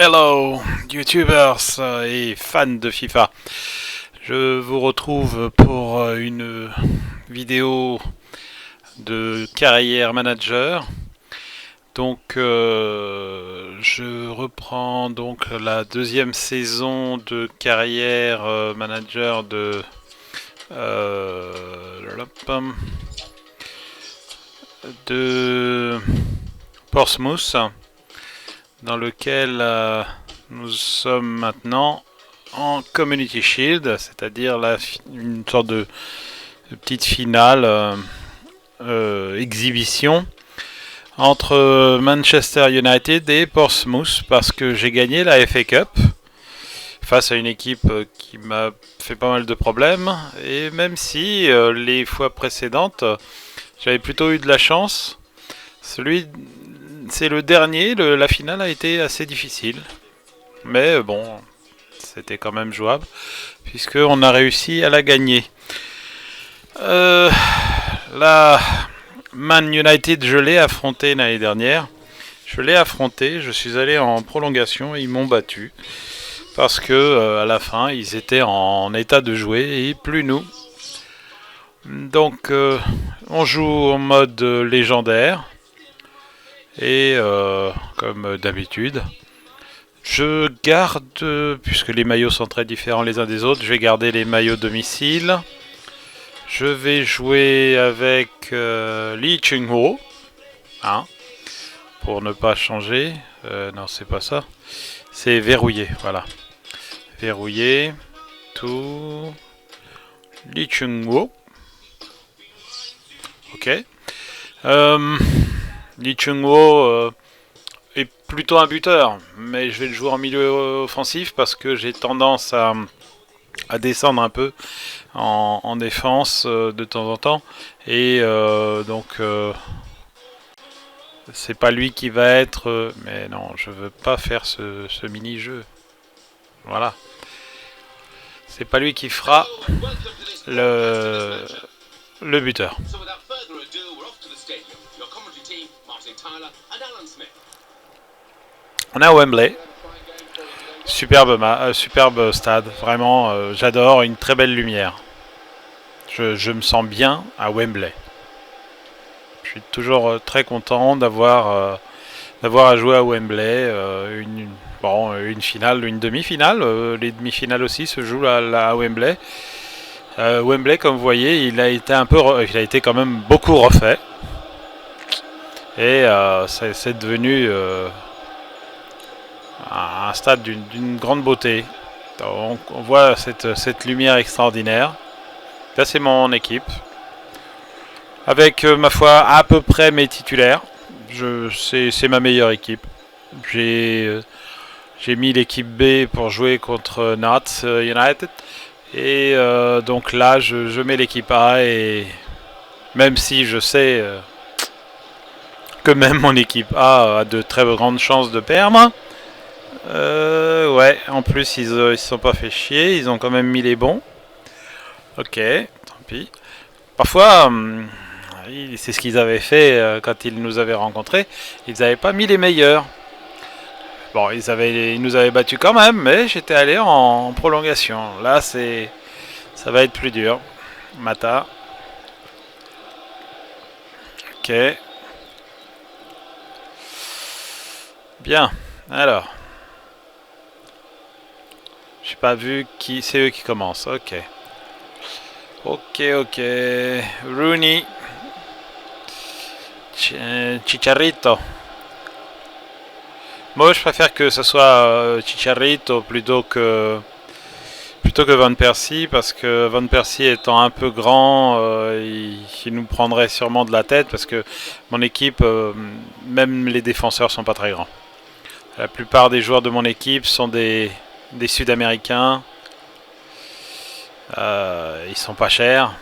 Hello, YouTubers et fans de FIFA. Je vous retrouve pour une vidéo de carrière manager. Donc, je reprends donc la deuxième saison de carrière manager de Portsmouth, dans lequel nous sommes maintenant en Community Shield, c'est-à-dire une sorte de petite finale exhibition entre Manchester United et Portsmouth, parce que j'ai gagné la FA Cup face à une équipe qui m'a fait pas mal de problèmes, et même si les fois précédentes j'avais plutôt eu de la chance, c'est le dernier, la finale a été assez difficile. Mais bon, c'était quand même jouable, puisqu'on a réussi à la gagner. La Man United, je l'ai affronté l'année dernière. Je suis allé en prolongation, ils m'ont battu. Parce que à la fin, ils étaient en état de jouer et plus nous. Donc, on joue en mode légendaire. Et comme d'habitude, je garde, puisque les maillots sont très différents les uns des autres, je vais garder les maillots domicile. Je vais jouer avec Lee Chung-ho, hein, pour ne pas changer. Non, c'est pas ça. C'est verrouillé, voilà. Verrouillé, tout. Lee Chung-ho. Ok. Lee Chung-ho est plutôt un buteur, mais je vais le jouer en milieu offensif parce que j'ai tendance à descendre un peu en défense de temps en temps, et donc c'est pas lui qui va être, mais non, je veux pas faire ce mini-jeu. Voilà. C'est pas lui qui fera le buteur. On est à Wembley. Superbe stade, vraiment, j'adore, une très belle lumière. Je me sens bien à Wembley. Je suis toujours très content d'avoir à jouer à Wembley. Une finale, une demi-finale. Les demi-finales aussi se jouent à Wembley. Wembley, comme vous voyez, il a été quand même beaucoup refait. Et c'est devenu un stade d'une grande beauté. Donc, on voit cette lumière extraordinaire. Là, c'est mon équipe. Avec, ma foi, à peu près mes titulaires. C'est ma meilleure équipe. J'ai mis l'équipe B pour jouer contre Notts United. Et donc là, je mets l'équipe A. Et même si je sais que même mon équipe A a de très grandes chances de perdre. Ouais, en plus, ils se sont pas fait chier. Ils ont quand même mis les bons. Ok, tant pis. Parfois, c'est ce qu'ils avaient fait quand ils nous avaient rencontrés. Ils n'avaient pas mis les meilleurs. Bon, ils nous avaient battus quand même, mais j'étais allé en prolongation. Là, ça va être plus dur. Mata. Ok. Bien. Alors. J'ai pas vu qui. C'est eux qui commencent. Ok. Ok. Rooney. Chicharito. Moi, je préfère que ce soit Chicharito plutôt que Van Persie, parce que Van Persie étant un peu grand, il nous prendrait sûrement de la tête, parce que mon équipe, même les défenseurs sont pas très grands. La plupart des joueurs de mon équipe sont des Sud-Américains. Ils sont pas chers.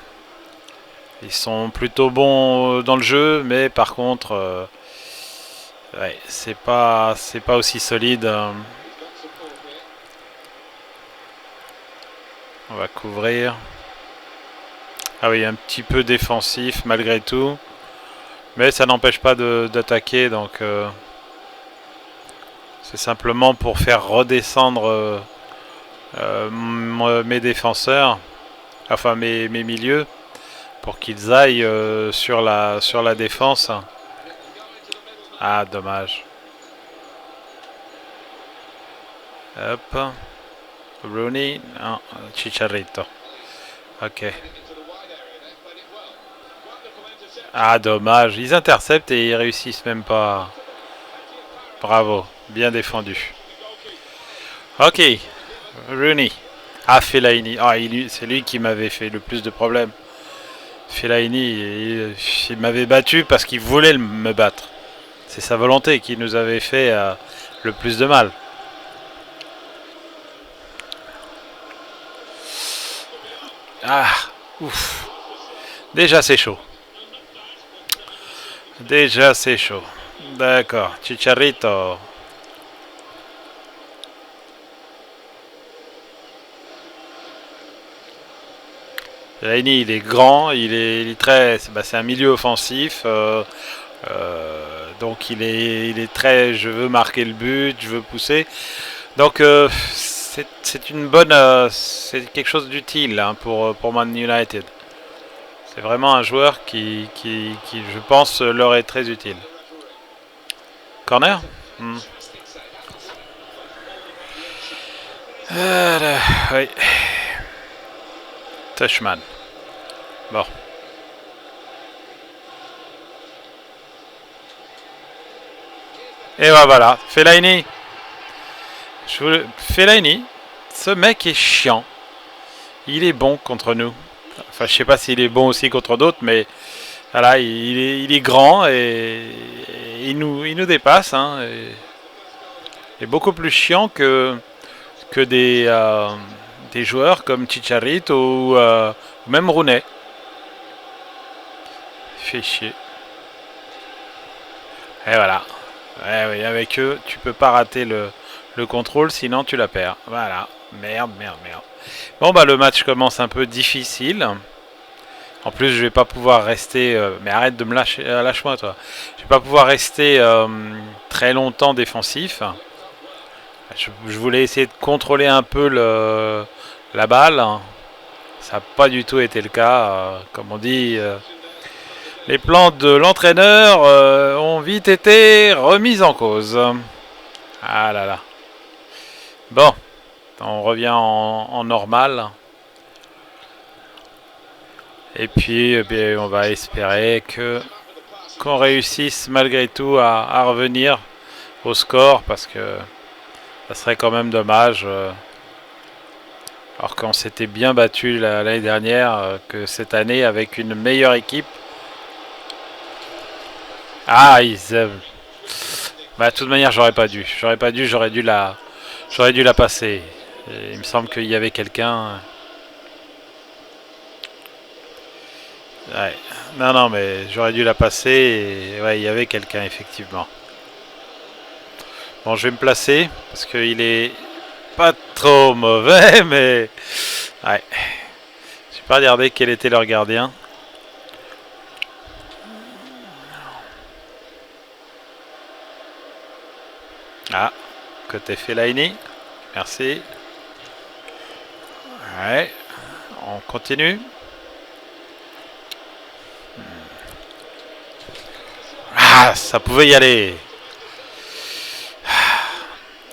Ils sont plutôt bons dans le jeu, mais par contre, ouais, c'est pas aussi solide. On va couvrir. Ah oui, un petit peu défensif malgré tout. Mais ça n'empêche pas d'attaquer, donc C'est simplement pour faire redescendre mes défenseurs, enfin mes milieux, pour qu'ils aillent sur la défense. Ah, dommage. Hop. Rooney, non, Chicharito. Ok. Ah, dommage. Ils interceptent et ils réussissent même pas. Bravo. Bien défendu. Ok. Rooney. Ah, Fellaini. Ah, c'est lui qui m'avait fait le plus de problèmes. Fellaini, il m'avait battu parce qu'il voulait me battre. C'est sa volonté qui nous avait fait le plus de mal. Ah, ouf. Déjà c'est chaud. Déjà c'est chaud. D'accord. Chicharito. Fellaini, il est grand, il est très. C'est un milieu offensif. Donc il est très. Je veux marquer le but, je veux pousser. Donc c'est une bonne. C'est quelque chose d'utile hein, pour Man United. C'est vraiment un joueur qui, je pense, leur est très utile. Corner oui. Touchman. Bon. Et voilà. Fellaini. Fellaini. Ce mec est chiant. Il est bon contre nous. Enfin, je sais pas s'il est bon aussi contre d'autres, mais voilà, il est grand et il nous dépasse. Hein, et beaucoup plus chiant que des joueurs comme Chicharito ou même Rooney. Fait chier. Et voilà. Ouais, oui, avec eux, tu peux pas rater le contrôle, sinon tu la perds. Voilà. Merde. Bon, bah le match commence un peu difficile. En plus, je vais pas pouvoir rester... mais arrête de me lâcher... lâche-moi, toi. Je vais pas pouvoir rester très longtemps défensif. Je voulais essayer de contrôler un peu la balle. Ça n'a pas du tout été le cas. Comme on dit, les plans de l'entraîneur ont vite été remis en cause. Ah là là. Bon, on revient en normal. Et puis, on va espérer qu'on réussisse malgré tout à revenir au score parce que ça serait quand même dommage. Alors qu'on s'était bien battu l'année dernière que cette année avec une meilleure équipe. Ah, bah, de toute manière, j'aurais pas dû. J'aurais dû la passer. Et il me semble qu'il y avait quelqu'un. Ouais. Non, mais j'aurais dû la passer. Et ouais, il y avait quelqu'un, effectivement. Bon, je vais me placer parce qu'il est pas trop mauvais, mais ouais. J'ai pas regardé quel était leur gardien. Ah, côté Fellaini. Merci. Ouais. On continue. Ah, ça pouvait y aller.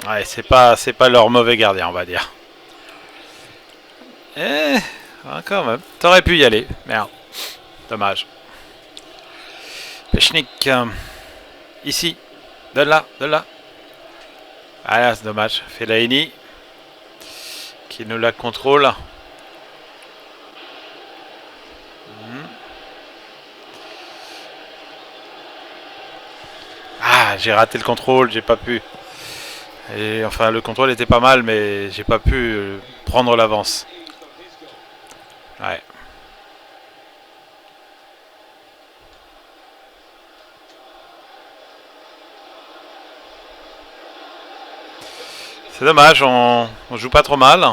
Ouais, c'est pas leur mauvais gardien, on va dire. Quand même. T'aurais pu y aller. Merde. Dommage. Pechnik. Ici. De là. Ah, c'est dommage. Fellaini. Qui nous la contrôle. Ah, j'ai raté le contrôle. J'ai pas pu. Et enfin, le contrôle était pas mal, mais j'ai pas pu prendre l'avance. Ouais. C'est dommage, on joue pas trop mal.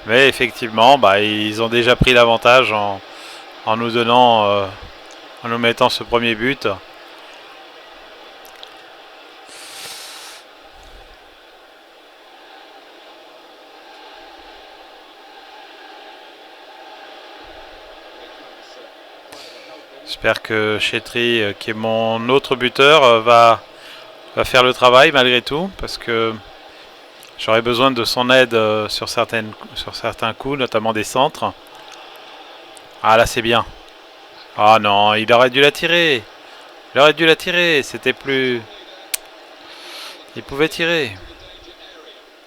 Mais effectivement, bah, ils ont déjà pris l'avantage en nous donnant, en nous mettant ce premier but. J'espère que Chetri, qui est mon autre buteur, va faire le travail malgré tout, parce que j'aurais besoin de son aide sur certains coups, notamment des centres. Ah là c'est bien. Ah non, il aurait dû la tirer. Il aurait dû la tirer, c'était plus... Il pouvait tirer.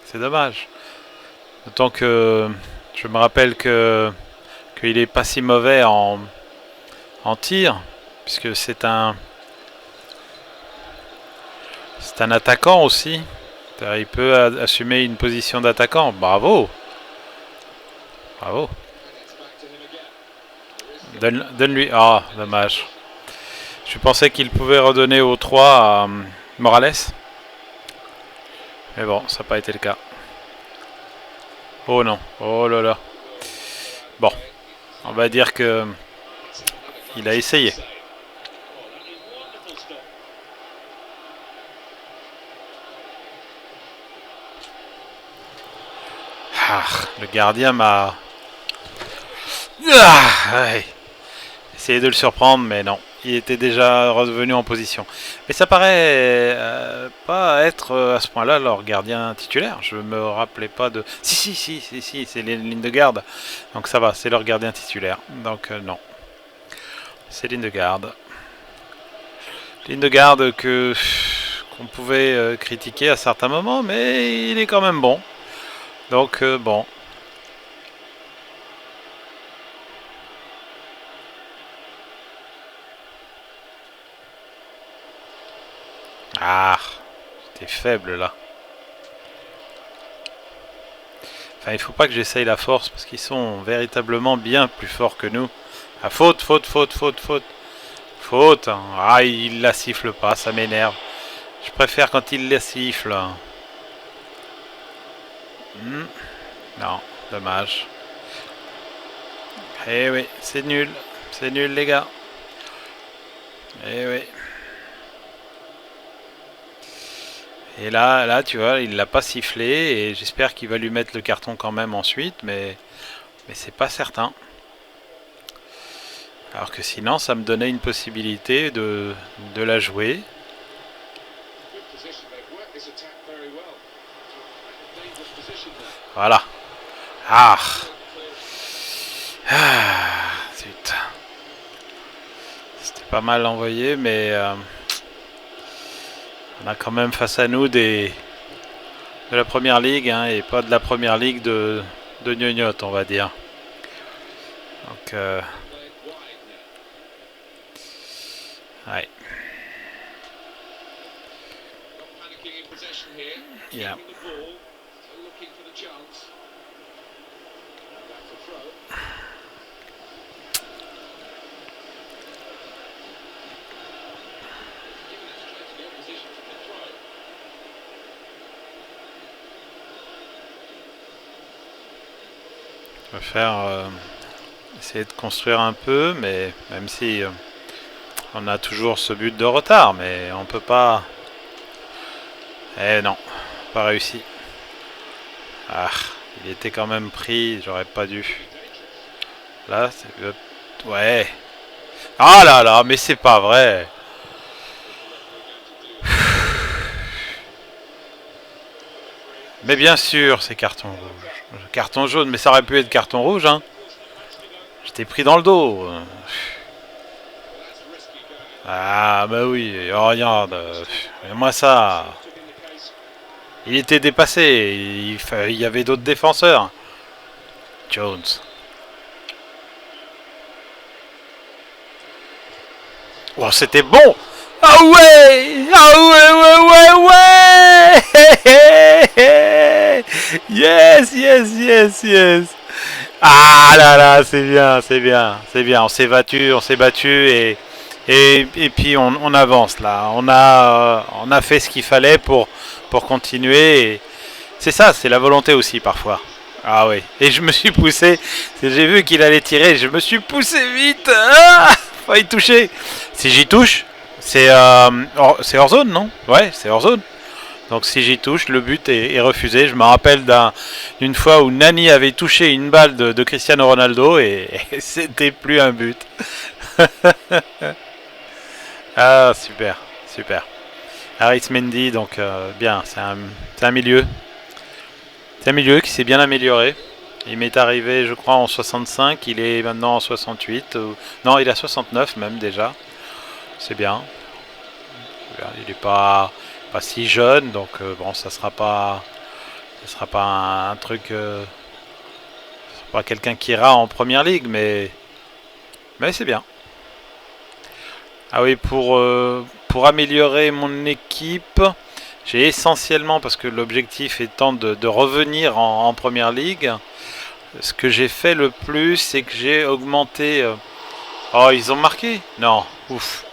C'est dommage. D'autant que je me rappelle qu'il est pas si mauvais en tir, puisque c'est un attaquant aussi. Il peut assumer une position d'attaquant. Bravo. Bravo. Donne-lui. Ah, dommage. Je pensais qu'il pouvait redonner au 3 à Morales. Mais bon, ça n'a pas été le cas. Oh non. Oh là là. Bon. On va dire que il a essayé. Ah, le gardien m'a... Ouais. Essayé de le surprendre, mais non. Il était déjà revenu en position. Mais ça paraît pas être à ce point-là leur gardien titulaire. Je me rappelais pas de... Si, c'est les lignes de garde. Donc ça va, c'est leur gardien titulaire. Donc non. C'est ligne de garde. Ligne de garde qu'on pouvait critiquer à certains moments, mais il est quand même bon. Donc bon. Ah, j'étais faible là. Enfin, il faut pas que j'essaye la force parce qu'ils sont véritablement bien plus forts que nous. Ah, faute. Faute. Ah, il la siffle pas, ça m'énerve. Je préfère quand il la siffle. Non, dommage. Eh oui, c'est nul. C'est nul, les gars. Eh oui. Et là, tu vois, il l'a pas sifflé et j'espère qu'il va lui mettre le carton quand même ensuite, mais c'est pas certain. Alors que sinon, ça me donnait une possibilité de la jouer. Voilà. Ah. Zut. C'était pas mal envoyé, mais... on a quand même face à nous de la première ligue, hein, et pas de la première ligue de gnognotte, on va dire. Donc, ouais. Yeah. Je vais faire essayer de construire un peu, mais même si on a toujours ce but de retard, mais on peut pas. Eh non, pas réussi. Ah, il était quand même pris, j'aurais pas dû. Là, c'est... Ouais. Ah là là, mais c'est pas vrai. Mais bien sûr, c'est carton rouge. Carton jaune, mais ça aurait pu être carton rouge, hein. J'étais pris dans le dos. Ah bah oui, oh, regarde. Moi ça... Il était dépassé, il y avait d'autres défenseurs. Jones. Oh, c'était bon. Ah ouais. Ah ouais. Yes. Ah là là, c'est bien. On s'est battu et puis on avance là. On a fait ce qu'il fallait pour continuer. C'est ça, c'est la volonté aussi parfois. Ah oui. Et je me suis poussé. J'ai vu qu'il allait tirer. Je me suis poussé vite. Ah, faut y toucher. Si j'y touche, c'est hors zone, non? Ouais, c'est hors zone. Donc si j'y touche, le but est refusé. Je me rappelle d'une fois où Nani avait touché une balle de Cristiano Ronaldo et c'était plus un but. Ah, super, super. Arismendi, donc bien, c'est un milieu. C'est un milieu qui s'est bien amélioré. Il m'est arrivé, je crois, en 65. Il est maintenant en 68. Non, il est à 69 même déjà. C'est bien. Il n'est pas si jeune, donc bon, ça sera pas un truc. Ce sera pas quelqu'un qui ira en première ligue, mais c'est bien. Ah oui, pour améliorer mon équipe, j'ai essentiellement, parce que l'objectif étant de revenir en première ligue, ce que j'ai fait le plus, c'est que j'ai augmenté. Oh, ils ont marqué? Non, ouf.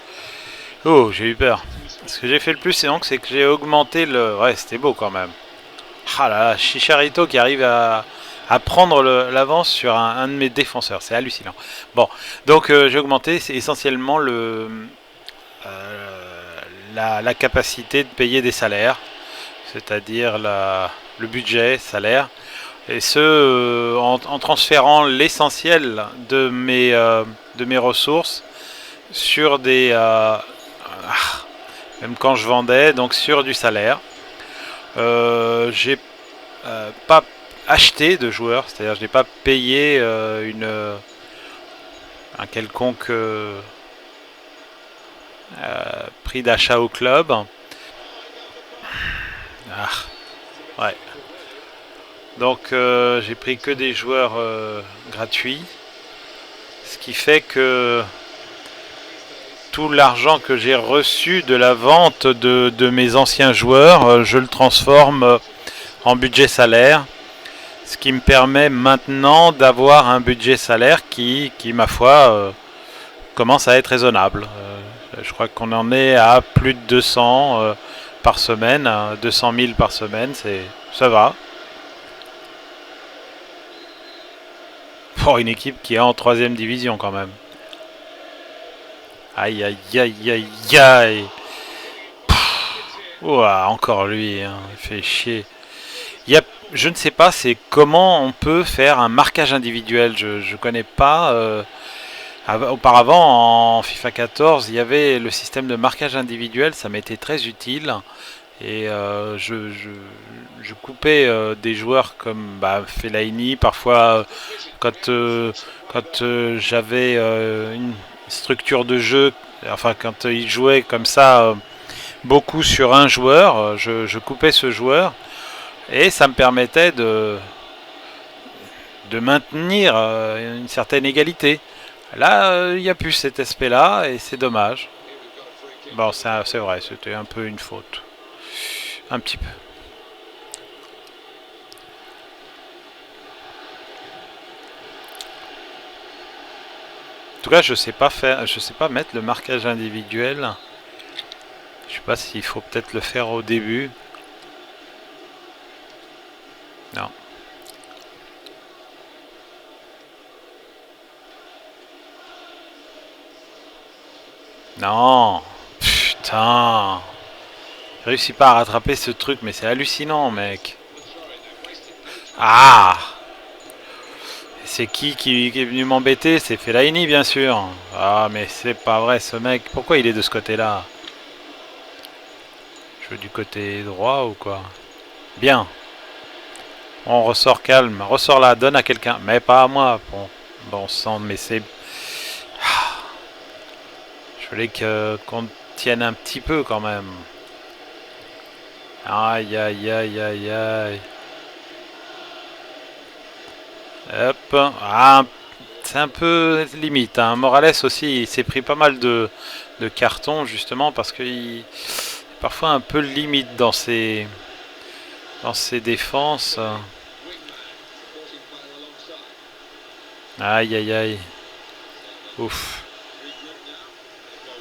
Oh, j'ai eu peur. Ce que j'ai fait le plus, c'est que j'ai augmenté le. Ouais, c'était beau quand même. Ah là là, Chicharito qui arrive à prendre l'avance sur un de mes défenseurs, c'est hallucinant. Bon, donc j'ai augmenté, c'est essentiellement la capacité de payer des salaires, c'est-à-dire le budget salaire, et ce en transférant l'essentiel de mes ressources sur des même quand je vendais, donc sur du salaire. J'ai pas acheté de joueurs, c'est-à-dire je n'ai pas payé un quelconque prix d'achat au club. Ah, ouais. Donc j'ai pris que des joueurs gratuits, ce qui fait que tout l'argent que j'ai reçu de la vente de mes anciens joueurs, je le transforme en budget salaire, ce qui me permet maintenant d'avoir un budget salaire qui ma foi, commence à être raisonnable. Je crois qu'on en est à plus de 200 par semaine, 200 000 par semaine, ça va. Pour une équipe qui est en 3ème division quand même. Aïe aïe aïe aïe aïe. Ouah, encore lui, hein, il fait chier. Je ne sais pas, c'est comment on peut faire un marquage individuel. Je ne connais pas. Auparavant, en FIFA 14, il y avait le système de marquage individuel, ça m'était très utile. Et je coupais des joueurs comme Fellaini, parfois quand j'avais une structure de jeu, enfin quand il jouait comme ça beaucoup sur un joueur, je coupais ce joueur et ça me permettait de maintenir une certaine égalité. Là, il n'y a plus cet aspect-là et c'est dommage. Bon, c'est vrai, c'était un peu une faute. Un petit peu. En tout cas, je sais pas mettre le marquage individuel. Je sais pas s'il faut peut-être le faire au début. Non. Non. Putain. J'ai réussi pas à rattraper ce truc, mais c'est hallucinant, mec. Ah. C'est qui est venu m'embêter? C'est Fellaini, bien sûr. Ah, mais c'est pas vrai, ce mec. Pourquoi il est de ce côté-là? Je veux du côté droit ou quoi? Bien. On ressort calme. Ressort là, donne à quelqu'un. Mais pas à moi. Bon sang, mais c'est... Je voulais qu'on tienne un petit peu quand même. Aïe, aïe, aïe, aïe, aïe. Hop. Ah, c'est un peu limite. Hein. Morales aussi, il s'est pris pas mal de cartons justement parce qu'il est parfois un peu limite dans ses défenses. Aïe, aïe, aïe. Ouf.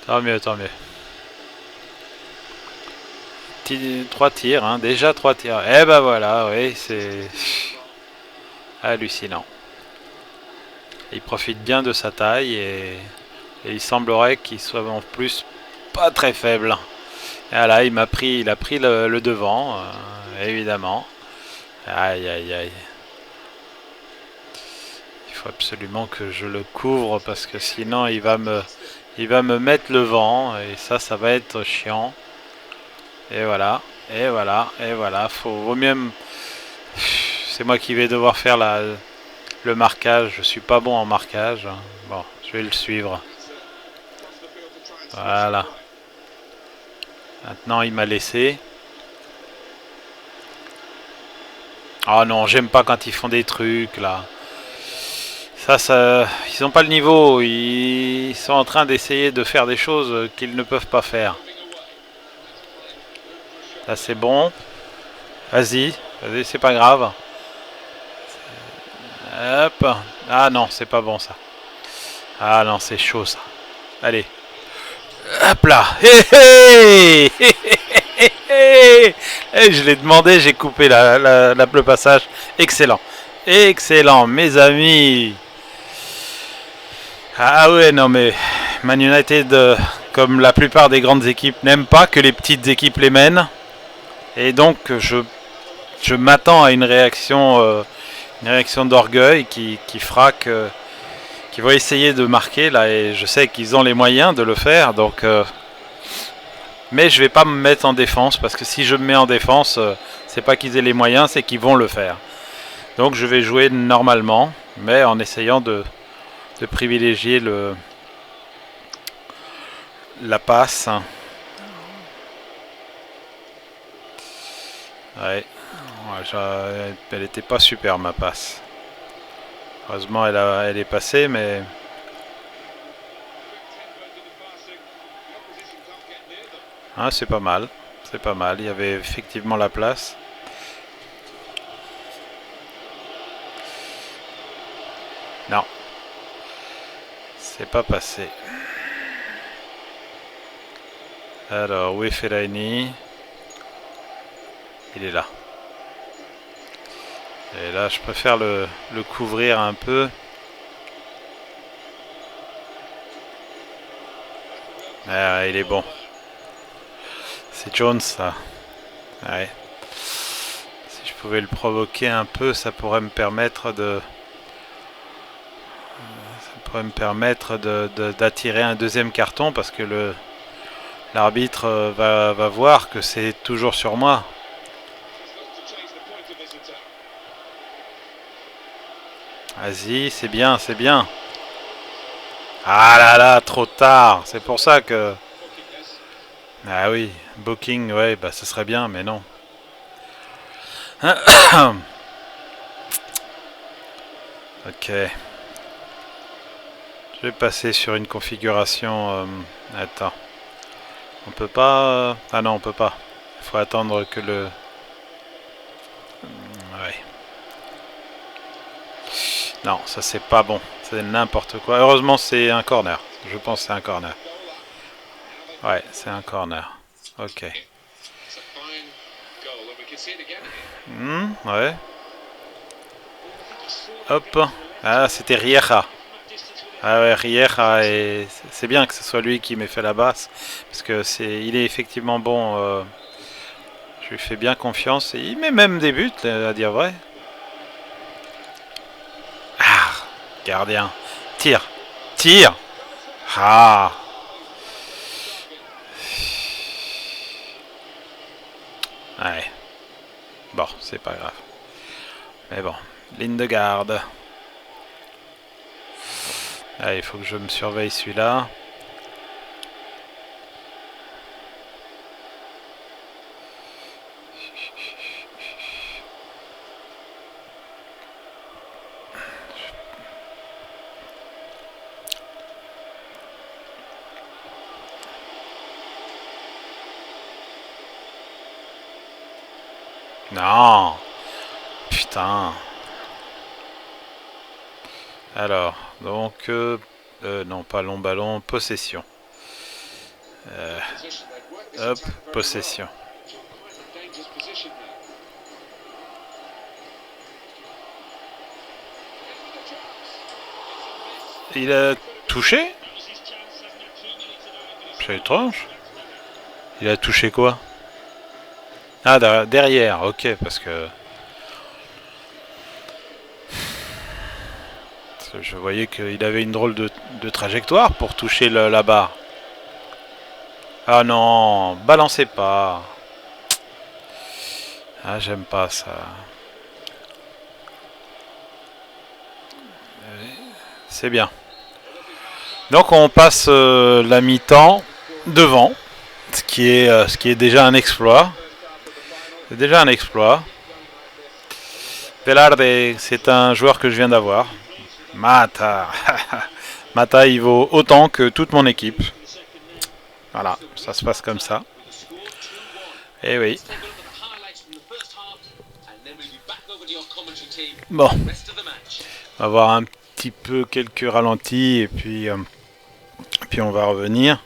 Tant mieux, tant mieux. 3 tirs, hein. Déjà 3 tirs. Eh ben voilà, oui, c'est hallucinant. Il profite bien de sa taille et il semblerait qu'il soit en plus pas très faible. Et voilà, il a pris le devant, évidemment. Aïe, aïe, aïe. Il faut absolument que je le couvre parce que sinon il va me mettre le vent et ça va être chiant. Et voilà, et voilà, et voilà. Vaut mieux. C'est moi qui vais devoir faire le marquage. Je suis pas bon en marquage. Bon, je vais le suivre. Voilà. Maintenant, il m'a laissé. Oh non, j'aime pas quand ils font des trucs là. Ils n'ont pas le niveau. Ils sont en train d'essayer de faire des choses qu'ils ne peuvent pas faire. Là, c'est bon. Vas-y, c'est pas grave. Hop. Ah non, c'est pas bon ça. Ah non, c'est chaud ça. Allez. Hop là. Hé hé hé. Je l'ai demandé, j'ai coupé le passage. Excellent. Excellent, mes amis. Ah ouais, non mais Man United, comme la plupart des grandes équipes, n'aime pas que les petites équipes les mènent. Et donc je m'attends à une réaction d'orgueil qui fera que qui va essayer de marquer là, et je sais qu'ils ont les moyens de le faire, donc mais je vais pas me mettre en défense parce que si je me mets en défense, c'est pas qu'ils aient les moyens, c'est qu'ils vont le faire. Donc je vais jouer normalement, mais en essayant de privilégier la passe. Ouais, elle était pas super ma passe. Heureusement elle est passée, mais c'est pas mal. C'est pas mal. Il y avait effectivement la place. Non. C'est pas passé. Alors, où est Fellaini? Il est là. Et là, je préfère le couvrir un peu. Ah, il est bon. C'est Jones, ça. Ouais. Si je pouvais le provoquer un peu, ça pourrait me permettre d'attirer un deuxième carton parce que l'arbitre va voir que c'est toujours sur moi. Vas-y, c'est bien, c'est bien. Ah là là, trop tard. C'est pour ça que... Ah oui, Booking, ouais, bah ce serait bien, mais non. Ok. Je vais passer sur une configuration... attends. On peut pas... Ah non, on peut pas. Il faut attendre que le... Ouais. Non, ça c'est pas bon. C'est n'importe quoi. Heureusement, c'est un corner. Je pense que c'est un corner. Ouais, c'est un corner. Ok. Ouais. Hop. Ah, c'était Rieja. Ah ouais, Rieja, et c'est bien que ce soit lui qui m'ait fait la basse. Parce que il est effectivement bon. Je lui fais bien confiance. Et il met même des buts, à dire vrai. Ah, gardien. Tire. Tire. Ah. Ouais. Bon, c'est pas grave. Mais bon, ligne de garde. Ah, il faut que je me surveille celui-là. Non. Putain. Alors, donc... non, pas long ballon, possession. Hop, possession. Il a touché? C'est étrange. Il a touché quoi? Ah, derrière, ok, parce que... Je voyais qu'il avait une drôle de trajectoire pour toucher la barre. Ah non, balancez pas. Ah, j'aime pas ça. C'est bien. Donc on passe la mi-temps devant, ce qui est déjà un exploit. C'est déjà un exploit. Velarde, c'est un joueur que je viens d'avoir. Mata. Mata, il vaut autant que toute mon équipe. Voilà, ça se passe comme ça. Eh oui. Bon. On va voir un petit peu quelques ralentis et puis on va revenir.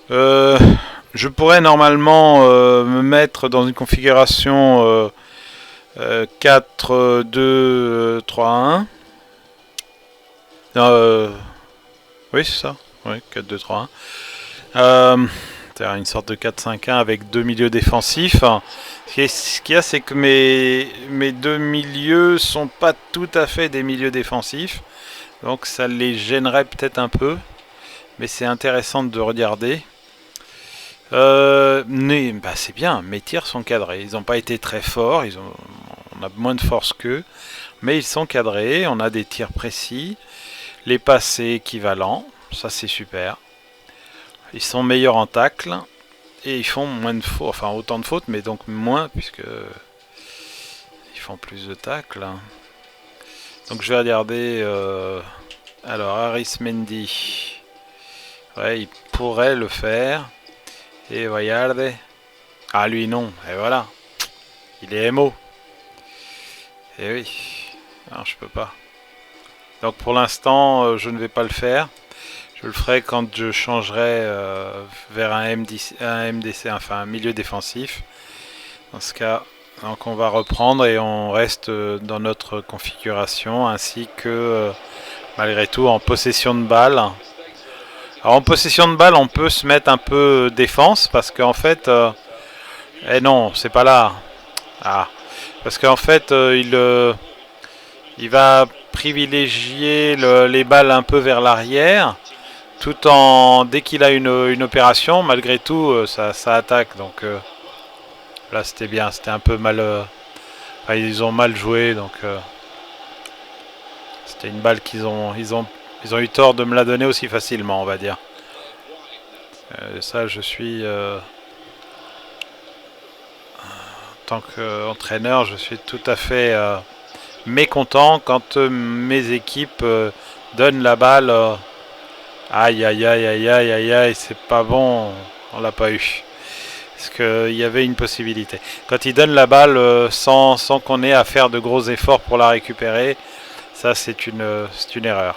Je pourrais normalement me mettre dans une configuration 4, 2, 3, 1. Oui, c'est ça. Oui, 4, 2, 3, 1. C'est-à-dire une sorte de 4, 5, 1 avec deux milieux défensifs. Ce qu'il y a, c'est que mes deux milieux sont pas tout à fait des milieux défensifs. Donc ça les gênerait peut-être un peu. Mais c'est intéressant de regarder. Mais bah, c'est bien, mes tirs sont cadrés. Ils n'ont pas été très forts. On a moins de force qu'eux. Mais ils sont cadrés. On a des tirs précis. Les passés équivalents. Ça, c'est super. Ils sont meilleurs en tacle. Et ils font moins de fautes. Enfin, autant de fautes, mais donc moins, puisque ils font plus de tacles. Donc, je vais regarder. Alors, Arismendi. Ouais, il pourrait le faire. Et Vallarde. Ah, lui, non. Et voilà. Il est MO. Et oui. Non, je peux pas. Donc, pour l'instant, je ne vais pas le faire. Je le ferai quand je changerai vers un MDC, enfin un milieu défensif. Dans ce cas, donc on va reprendre et on reste dans notre configuration ainsi que malgré tout en possession de balle. Alors en possession de balle, on peut se mettre un peu défense parce qu'en fait, eh non, c'est pas là. Ah, parce qu'en fait, il va privilégier les balles un peu vers l'arrière. Tout en, dès qu'il a une opération, malgré tout, ça attaque. Donc là, c'était bien. C'était un peu mal. Enfin, ils ont mal joué. Donc c'était une balle qu'ils ils ont eu tort de me la donner aussi facilement, on va dire. Ça, je suis. En tant qu'entraîneur, je suis tout à fait mécontent quand mes équipes donnent la balle. Aïe aïe aïe aïe aïe aïe aïe, c'est pas bon, on l'a pas eu. Parce qu'il y avait une possibilité. Quand il donne la balle sans qu'on ait à faire de gros efforts pour la récupérer, ça c'est une erreur.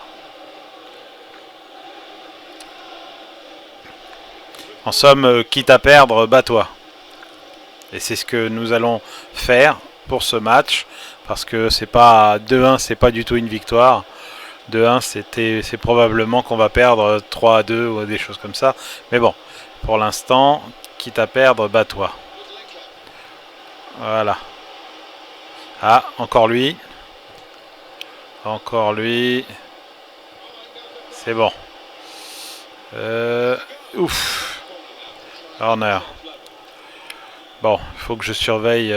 En somme, quitte à perdre, bats-toi. Et c'est ce que nous allons faire pour ce match. Parce que c'est pas 2-1, c'est pas du tout une victoire. 2-1, c'est probablement qu'on va perdre 3-2 ou des choses comme ça. Mais bon, pour l'instant, quitte à perdre, bats-toi. Voilà. Ah, encore lui. Encore lui. C'est bon. Ouf. Horner. Bon, il faut que je surveille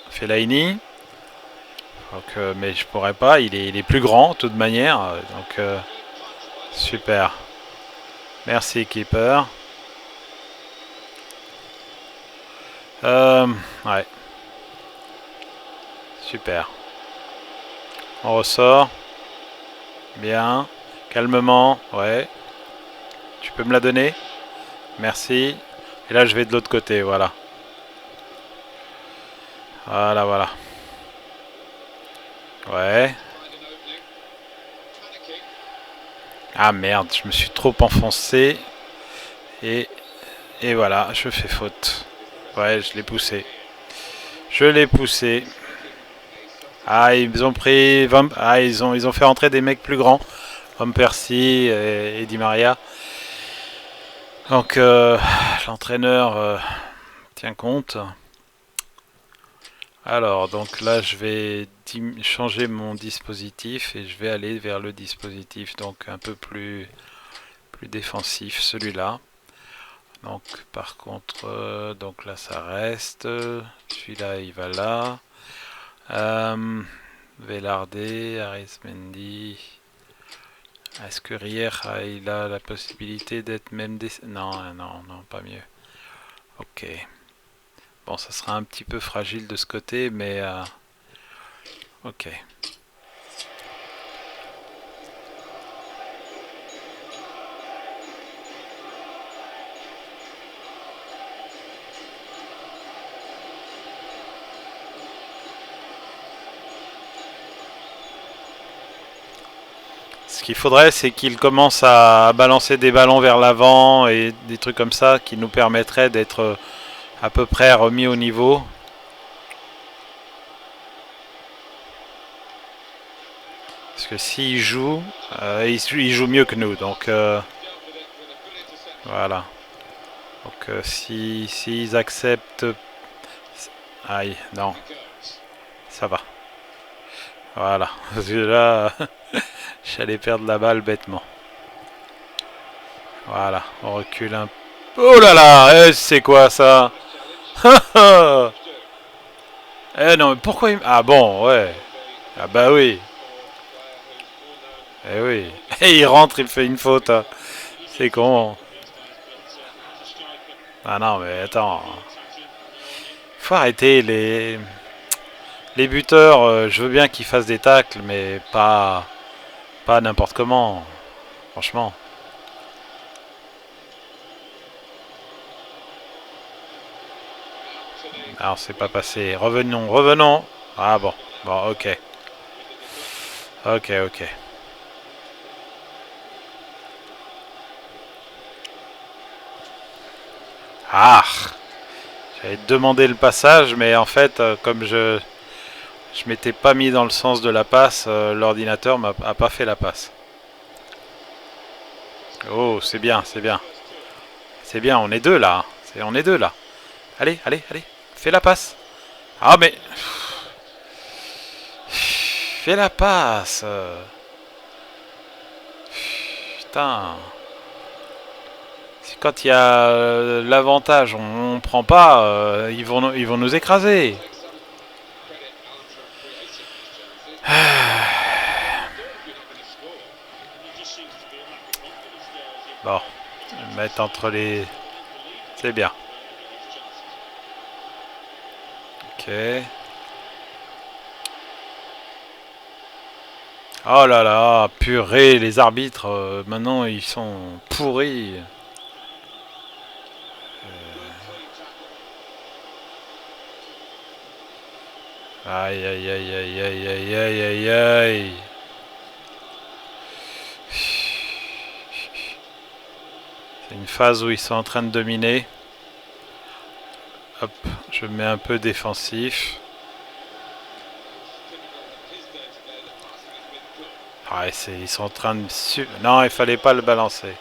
Fellaini. Donc, mais je pourrais pas, il est plus grand de toute manière. Donc super. Merci keeper. Ouais. Super. On ressort. Bien. Calmement. Ouais. Tu peux me la donner? Merci. Et là je vais de l'autre côté, voilà. Voilà. Ouais. Ah merde, je me suis trop enfoncé. Et voilà, je fais faute. Ouais, je l'ai poussé. Ah, ils ont pris... Ah, ils ont fait rentrer des mecs plus grands. Van Persie et Di Maria. Donc l'entraîneur tient compte. Alors donc là je vais changer mon dispositif et je vais aller vers le dispositif donc un peu plus défensif, celui-là. Donc par contre donc là ça reste, celui-là il va là. Velarde, Arismendi. Est-ce que Rier il a la possibilité d'être même des... Non, non, non, pas mieux. Ok. Bon, ça sera un petit peu fragile de ce côté, mais... ok. Ce qu'il faudrait, c'est qu'il commence à balancer des ballons vers l'avant et des trucs comme ça qui nous permettraient d'être à peu près remis au niveau. Parce que s'il joue, il joue mieux que nous. Donc voilà. Donc s'ils acceptent... Aïe, non. Ça va. Voilà. Parce que là, j'allais perdre la balle bêtement. Voilà, on recule un peu. Oh là là, c'est quoi ça? Non, mais pourquoi il... Ah bon, ouais. Ah bah oui. Eh oui. Et il rentre, il fait une faute. Hein. C'est con. Ah non, mais attends. Faut arrêter les buteurs. Je veux bien qu'ils fassent des tacles, mais pas n'importe comment. Franchement. Alors c'est pas passé. Revenons, revenons. Ah bon. Bon, ok. Ok, ok. Ah, j'avais demandé le passage, mais en fait, comme je m'étais pas mis dans le sens de la passe, l'ordinateur a pas fait la passe. Oh, c'est bien, c'est bien. C'est bien, on est deux là. On est deux là. Allez, allez, allez. Fais la passe. Ah mais... Fais la passe. Putain. Quand il y a l'avantage, on prend pas, ils vont nous écraser. Bon, mettre entre les... C'est bien. Ok. Oh là là, purée, les arbitres, maintenant ils sont pourris. Aïe aïe aïe aïe aïe aïe aïe aïe aïe. C'est une phase où ils sont en train de dominer. Hop, je mets un peu défensif. Ah, ils sont en train de... Non, il fallait pas le balancer.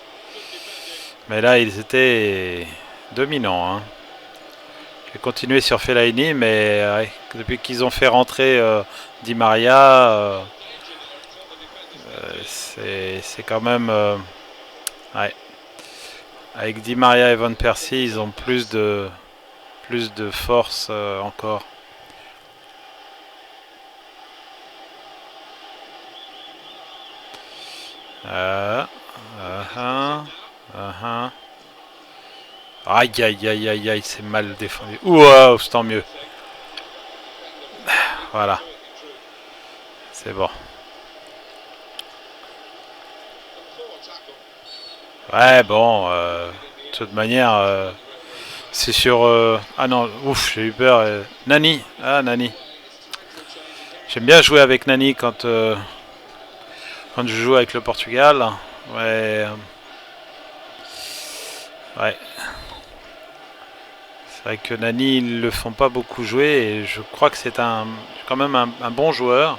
Mais là, ils étaient dominants. Hein. Je vais continuer sur Fellaini, mais depuis qu'ils ont fait rentrer Di Maria, c'est quand même... ouais. Avec Di Maria et Van Persie, ils ont plus de force encore. Aïe aïe aïe aïe aïe, c'est mal défendu. Ouah, c'est tant mieux. Voilà. C'est bon. Ouais, bon. De toute manière, c'est sur... ah non, ouf, j'ai eu peur. Nani. Ah, Nani. J'aime bien jouer avec Nani quand je joue avec le Portugal. Ouais. Ouais. C'est vrai que Nani, ils le font pas beaucoup jouer et je crois que c'est quand même un bon joueur.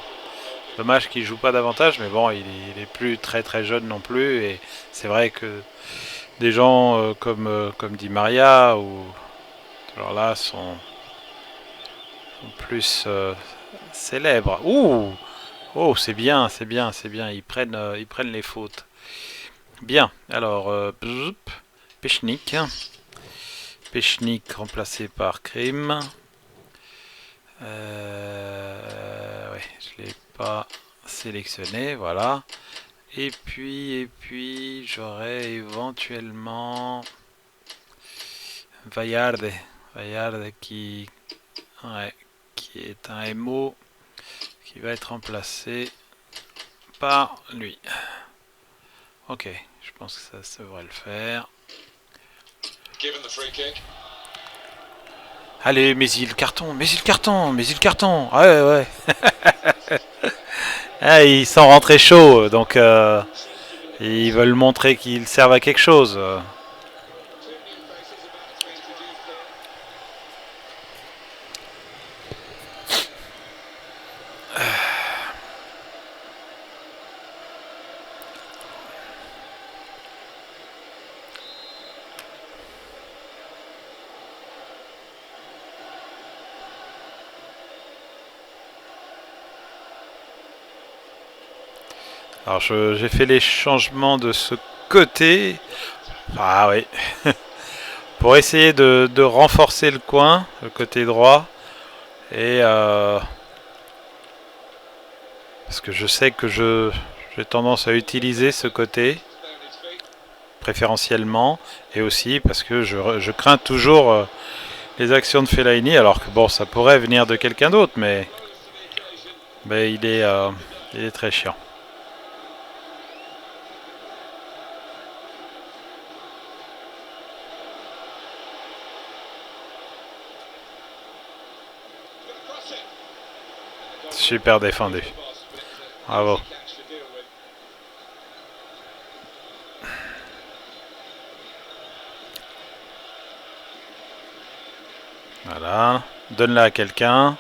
Dommage qu'il joue pas davantage, mais bon, il est plus très très jeune non plus et c'est vrai que des gens comme dit Maria ou alors là sont plus célèbres. Ouh, oh, c'est bien, c'est bien, c'est bien. Ils prennent les fautes. Bien. Alors, Pechnik. Pechnik remplacé par Krim. Ouais, je l'ai pas sélectionné, voilà. Et puis, j'aurais éventuellement Vallarde, Vallarde ouais, qui est un MO qui va être remplacé par lui. Ok, je pense que ça devrait le faire. Allez, mais il carton, mais il carton, mais il carton. Ouais, ouais. Ah, ils sont rentrés chauds, donc ils veulent montrer qu'ils servent à quelque chose. Alors j'ai fait les changements de ce côté. Ah oui. Pour essayer de renforcer le coin, le côté droit. Et parce que je sais que j'ai tendance à utiliser ce côté préférentiellement. Et aussi parce que je crains toujours les actions de Fellaini. Alors que bon, ça pourrait venir de quelqu'un d'autre. Mais il est très chiant. Super défendu. Bravo. Voilà. Donne-la à quelqu'un.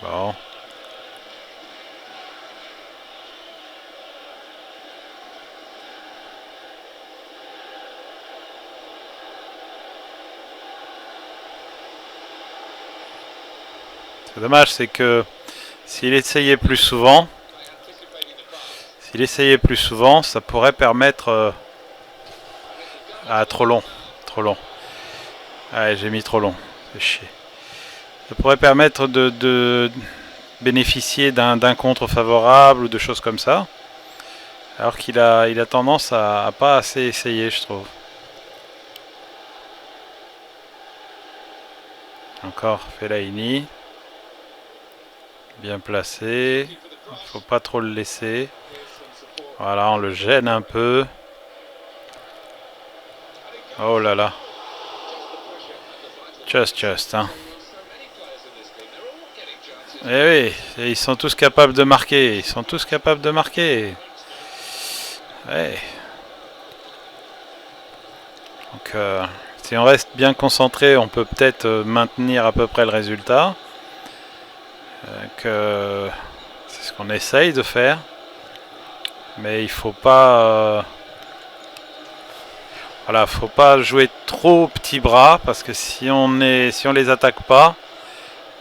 Bon. C'est dommage, c'est que s'il essayait plus souvent, ça pourrait permettre... Ah, trop long. Trop long. Ouais, j'ai mis trop long. C'est chier. Ça pourrait permettre de bénéficier d'un contre favorable ou de choses comme ça. Alors qu'il a tendance à pas assez essayer, je trouve. Encore Fellaini. Bien placé. Faut pas trop le laisser. Voilà, on le gêne un peu. Oh là là. Just, hein. Eh oui, ils sont tous capables de marquer. Ils sont tous capables de marquer. Ouais. Donc, si on reste bien concentré, on peut peut-être maintenir à peu près le résultat. C'est ce qu'on essaye de faire. Mais il faut pas... voilà, faut pas jouer trop petit bras parce que si on les attaque pas,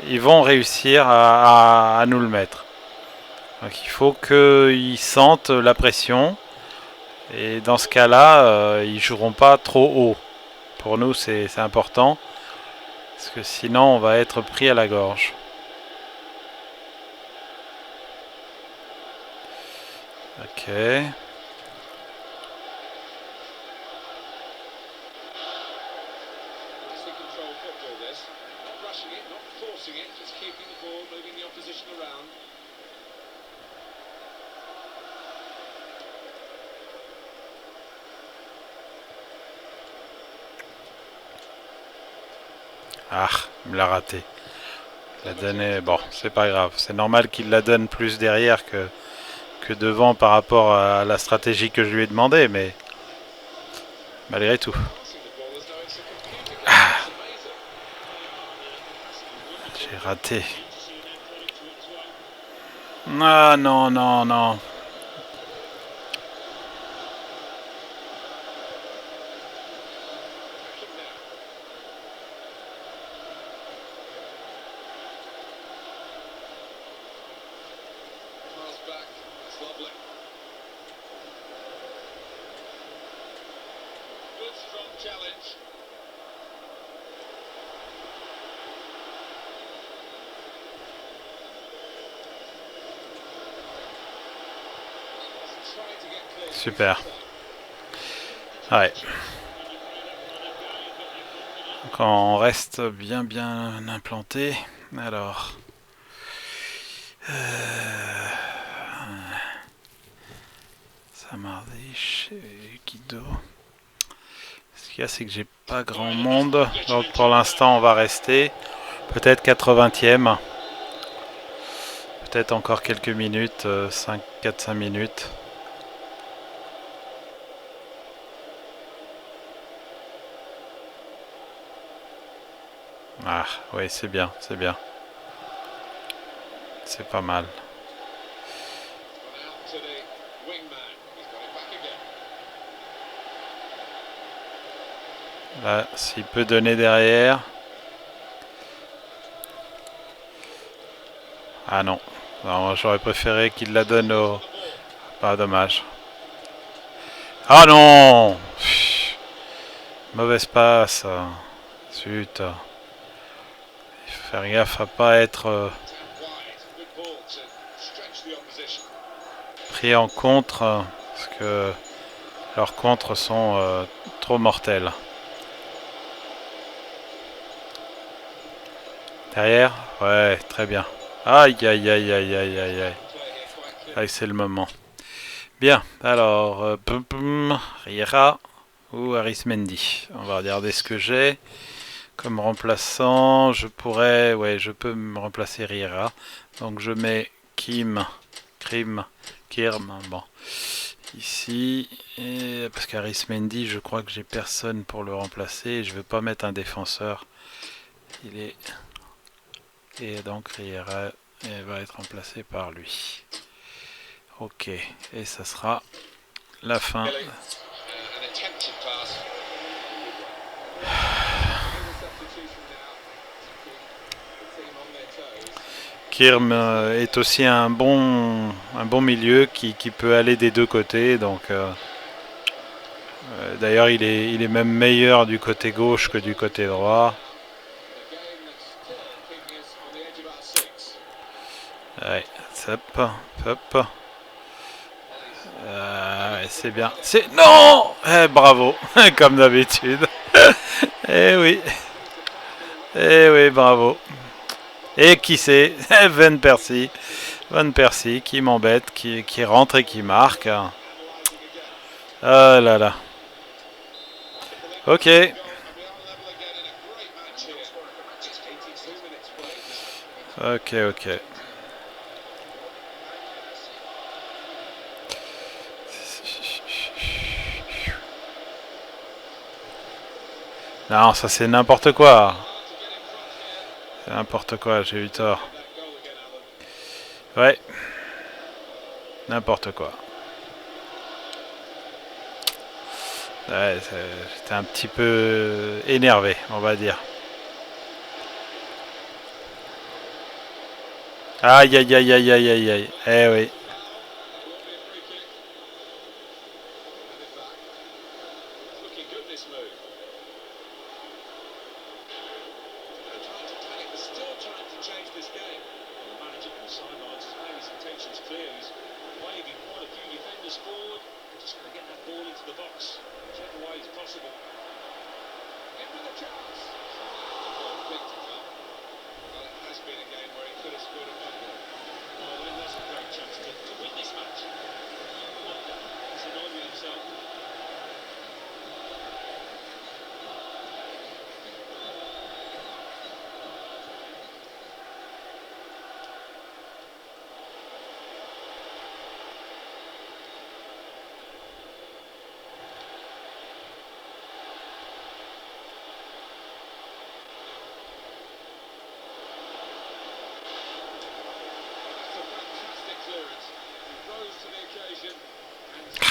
ils vont réussir à nous le mettre. Donc il faut qu'ils sentent la pression et dans ce cas-là, ils joueront pas trop haut. Pour nous, c'est important parce que sinon on va être pris à la gorge. Ok. Ah, il me l'a raté. Il l'a donné. Bon, c'est pas grave. C'est normal qu'il la donne plus derrière que devant par rapport à la stratégie que je lui ai demandé, mais malgré tout. Ah, j'ai raté. Ah non, non, non. Super. Ouais. Donc on reste bien implanté. Alors. Samardish et Guido. Ce qu'il y a, c'est que j'ai pas grand monde. Donc pour l'instant, on va rester. Peut-être 80e. Peut-être encore quelques minutes. 4-5 minutes. Ah, oui, c'est bien, c'est bien. C'est pas mal. Là, s'il peut donner derrière. Ah non. Non, j'aurais préféré qu'il la donne au... Pas dommage. Ah non. Pff, mauvaise passe. Zut. Il faut faire gaffe à pas être pris en contre. Parce que leurs contres sont trop mortels. Derrière. Ouais, très bien. Aïe, aïe, aïe, aïe, aïe, aïe, aïe. Aïe, c'est le moment. Bien, alors, Riera ou Arismendi. On va regarder ce que j'ai comme remplaçant. Je pourrais, ouais, je peux me remplacer Riera. Donc je mets Kirm, bon, ici. Et parce qu'Arismendi, je crois que j'ai personne pour le remplacer. Je ne vais pas mettre un défenseur. Il est... Et donc Riera va être remplacé par lui. Ok, et ça sera la fin. Kirm est aussi un bon milieu qui peut aller des deux côtés. Donc, d'ailleurs, il est même meilleur du côté gauche que du côté droit. Ouais, hop. Ouais, c'est bien. C'est non. Bravo, comme d'habitude. Oui. Oui, bravo. Et qui c'est? Van Persie. Van Persie qui m'embête, qui rentre et qui marque. Ah là là. Ok. Ok. Non, ça c'est n'importe quoi. C'est n'importe quoi, j'ai eu tort. Ouais. N'importe quoi. Ouais, j'étais un petit peu énervé, on va dire. Aïe. Eh oui.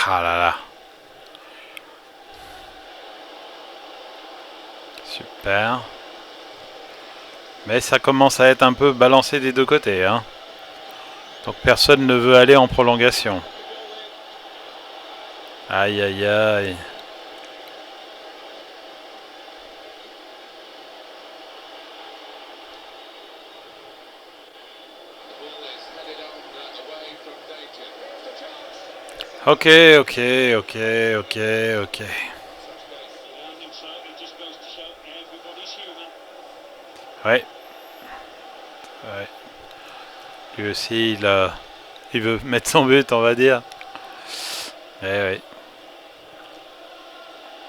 Ah là là. Super. Mais ça commence à être un peu balancé des deux côtés. Hein. Donc personne ne veut aller en prolongation. Aïe. Ok, ok, ok, ok, ok. Ouais. Ouais. Lui aussi, il veut mettre son but, on va dire. Eh ouais.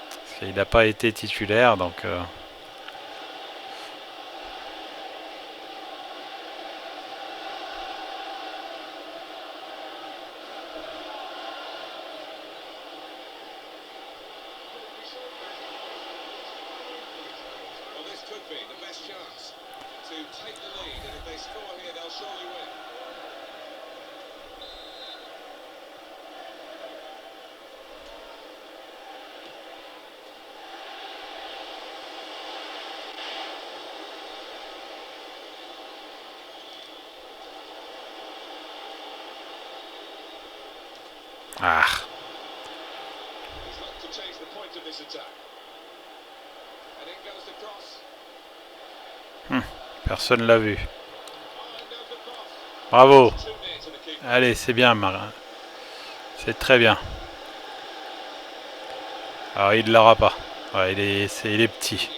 Parce qu'il n'a pas été titulaire, donc... Ah. Personne l'a vu. Bravo. Allez, c'est bien, Marin. C'est très bien. Alors, il ne l'aura pas. Ouais, il est petit.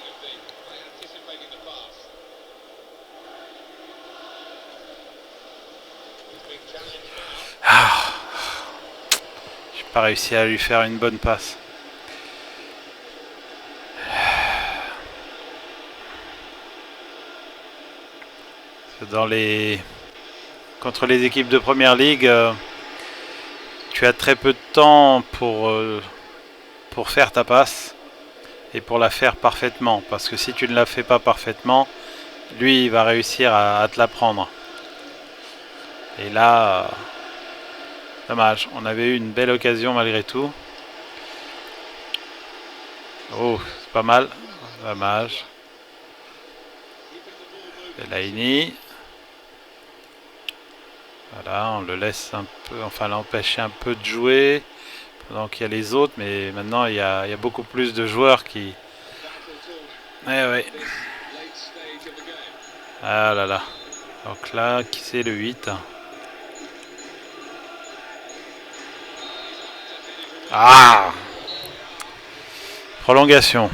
Ah. J'ai pas réussi à lui faire une bonne passe. Dans contre les équipes de première ligue, tu as très peu de temps pour faire ta passe et pour la faire parfaitement. Parce que si tu ne la fais pas parfaitement, lui, il va réussir à te la prendre. Et là, dommage. On avait eu une belle occasion malgré tout. Oh, c'est pas mal. Dommage. Fellaini. Voilà, on le laisse un peu, enfin l'empêcher un peu de jouer pendant qu'il y a les autres, mais maintenant il y a beaucoup plus de joueurs qui... Eh ouais. Ah là là. Donc là, qui c'est le 8? Ah! Prolongation.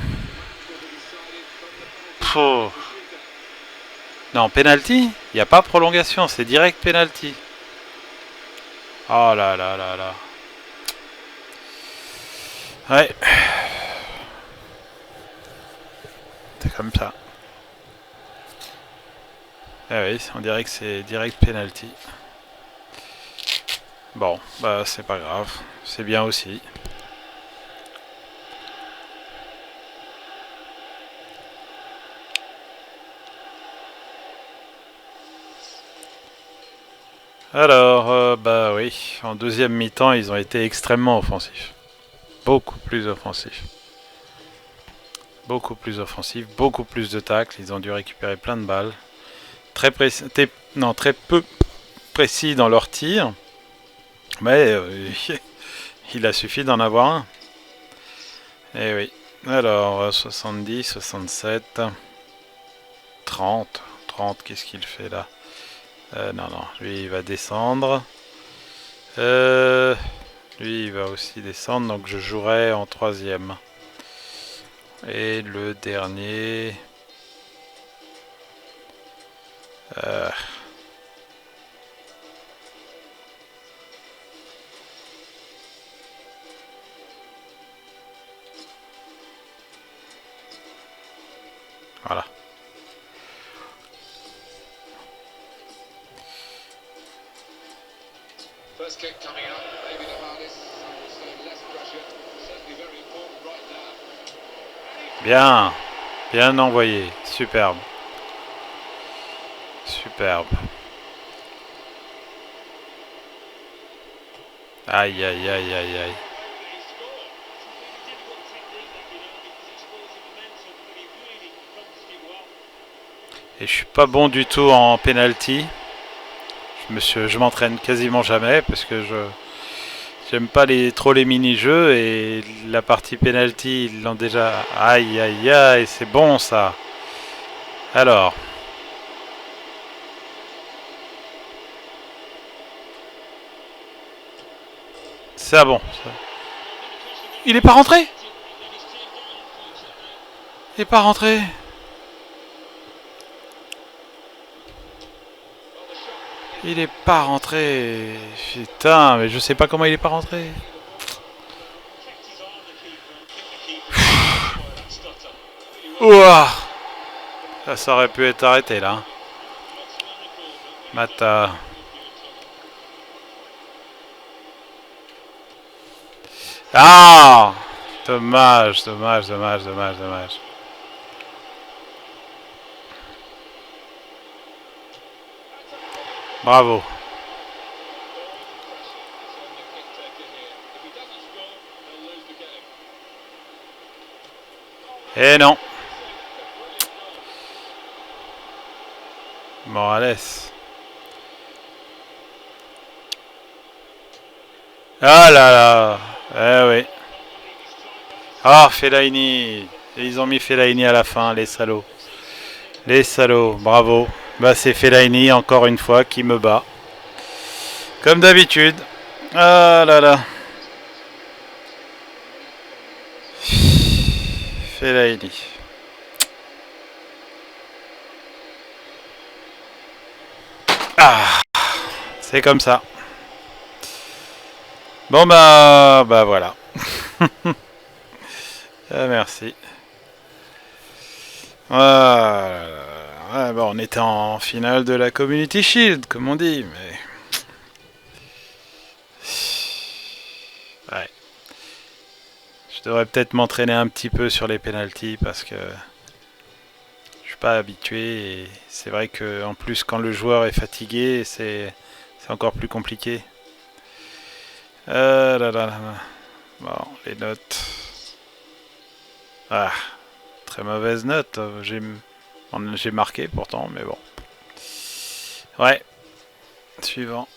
Pouh. Non, penalty? Il n'y a pas prolongation, c'est direct penalty. Oh là là là là. Ouais. C'est comme ça. Ah oui, on dirait que c'est direct penalty. Bon, bah c'est pas grave. C'est bien aussi. Alors, bah oui, en deuxième mi-temps, ils ont été extrêmement offensifs. Beaucoup plus offensifs. Beaucoup plus offensifs, beaucoup plus de tacles. Ils ont dû récupérer plein de balles. Très précis, non, très peu précis dans leur tir. Mais il a suffi d'en avoir un. Eh oui. Alors, 70, 67, 30. 30, qu'est-ce qu'il fait là? Non, non, lui il va descendre. Lui il va aussi descendre, donc je jouerai en troisième. Et le dernier... Voilà. Bien. Bien envoyé. Superbe. Superbe. Aïe, aïe, aïe, aïe, aïe. Et je suis pas bon du tout en penalty. Je m'entraîne quasiment jamais parce que j'aime pas trop les mini-jeux et la partie penalty, ils l'ont déjà. Aïe, aïe, aïe, c'est bon ça. Alors. Ça bon. Il est pas rentré. Il est pas rentré. Il est pas rentré. Putain, mais je sais pas comment il est pas rentré. Ouah. Ça aurait pu être arrêté là. Mata. Ah! Dommage, dommage, dommage, dommage, dommage. Bravo. Et non. Morales. Ah là là. Eh oui. Ah, Fellaini. Ils ont mis Fellaini à la fin, les salauds. Les salauds, bravo. Bah c'est Fellaini encore une fois qui me bat. Comme d'habitude. Ah là là. Fellaini. Ah, c'est comme ça. Bon bah voilà. Ah, merci. Ah, bon, on était en finale de la Community Shield, comme on dit, mais... Ouais. Je devrais peut-être m'entraîner un petit peu sur les penalties parce que je suis pas habitué et c'est vrai que en plus quand le joueur est fatigué, c'est encore plus compliqué. Là, là, là. Bon, les notes. Ah, très mauvaise note. J'ai marqué pourtant, mais bon. Ouais. Suivant.